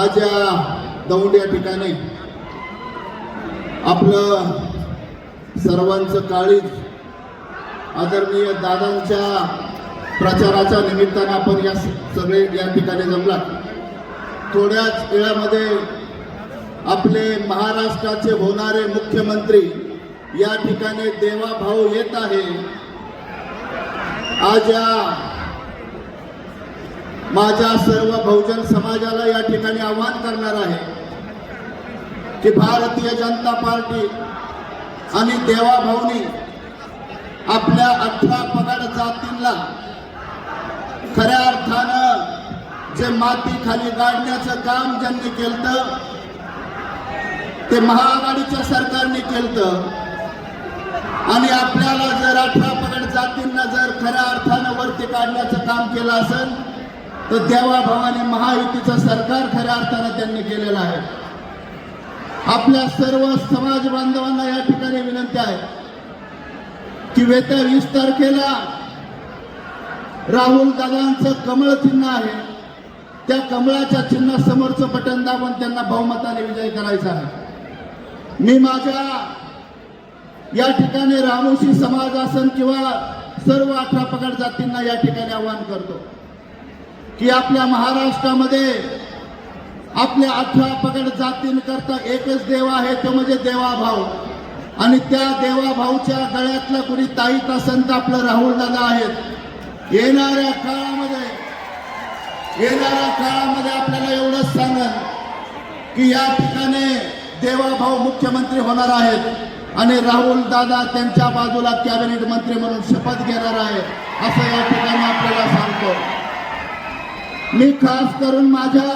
आज या दौंड या ठिकाणी आपलं सर्वांचं काळीज आदरणीय दादांच्या प्रचाराच्या निमित्तानं आपण या सगळे या ठिकाणी जमला। थोड्याच वेळामध्ये आपले महाराष्ट्राचे होणारे मुख्यमंत्री या ठिकाणी देवाभाऊ येत आहे। आज या माझ्या सर्व बहुजन समाजाला या ठिकाणी आवाहन करणार आहे की भारतीय जनता पार्टी आणि देवाभाऊनी आपल्या 18 पगड जातींना खऱ्या अर्थानं जे माती खाली गाडण्याचं काम ज्यांनी केलं ते महाआघाडीच्या सरकारने केलं आणि आपल्याला जर 18 पगड जातींना जर खऱ्या अर्थानं वरती काढण्याचं काम केलं असेल तर देवाभावाने महायुतीचं सरकार खऱ्या अर्थानं त्यांनी केलेलं आहे। आपल्या सर्व समाज बांधवांना या ठिकाणी विनंती आहे की येत्या 20 तारखेला राहुल दादांचं कमळ चिन्ह आहे, त्या कमळाच्या चिन्ह समोरचं बटन दाबून त्यांना बहुमताने विजय करायचा आहे। मी माझ्या या ठिकाणी रामोशी समाज असन किंवा सर्व 18 पगड जातींना या ठिकाणी आवाहन करतो की आपल्या महाराष्ट्रामध्ये आपल्या 18 पगड जातींकरता एकच देव आहे, तो म्हणजे देवाभाऊ। आणि त्या देवाभाऊच्या गळ्यातला कुणी ताईत असन तर आपलं राहुल दादा आहेत। येणाऱ्या काळामध्ये आपल्याला एवढंच सांगा की या ठिकाणी देवाभाऊ मुख्यमंत्री होणार आहेत आणि राहुल दादा त्यांच्या बाजूला कॅबिनेट मंत्री म्हणून शपथ घेणार आहे असं या ठिकाणी आपल्याला सांगतो। मी खास करून माझ्या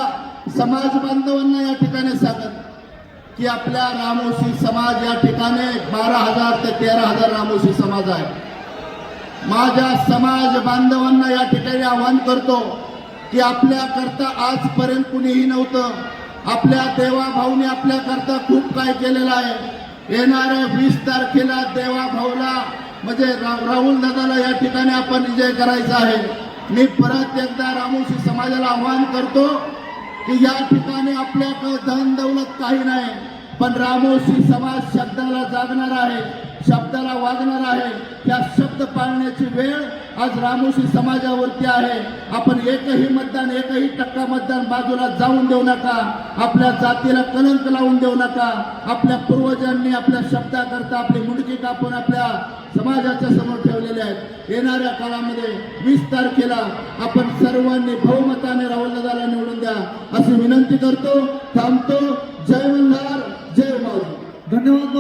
समाज बांधवांना या ठिकाणी सांगत की आपल्या रामोशी समाज या ठिकाणी 12,000 ते 13,000 रामोशी समाज आहे। माझ्या समाज बांधवांना या ठिकाणी आवाहन करतो की आपल्याकरता आजपर्यंत कुणीही नव्हतं, आपल्या देवाभाऊने आपल्याकरता खूप काय केलेलं आहे। येणाऱ्या 20 तारखेला देवाभाऊला म्हणजे राहुल दादाला या ठिकाणी आपण विजय करायचा आहे। मी परत एकदा रामोशी समाजाला आवाहन करतो की या ठिकाणी आपल्याकडे धन दौलत काही नाही, पण रामोशी समाज शब्दाला जागणार आहे, शब्दाला वागणार आहे। त्या शब्द पाळण्याची वेळ आज रामोशी समाजावरती आहे। आपण एकही मतदान, एकही टक्का मतदान बाजूला जाऊन देऊ नका, आपल्या जातीला कलंक लावून देऊ नका। आपल्या पूर्वजांनी आपल्या शब्दाकरता आपली मुंडकी कापून आपल्या समाजाच्या समोर ठेवलेले आहेत। येणाऱ्या काळामध्ये 20 तारखेला आपण सर्वांनी बहुमताने राहुल दादाला निवडून द्या अशी विनंती करतो। थांबतो। जय मल्हार, जय माऊली। धन्यवाद।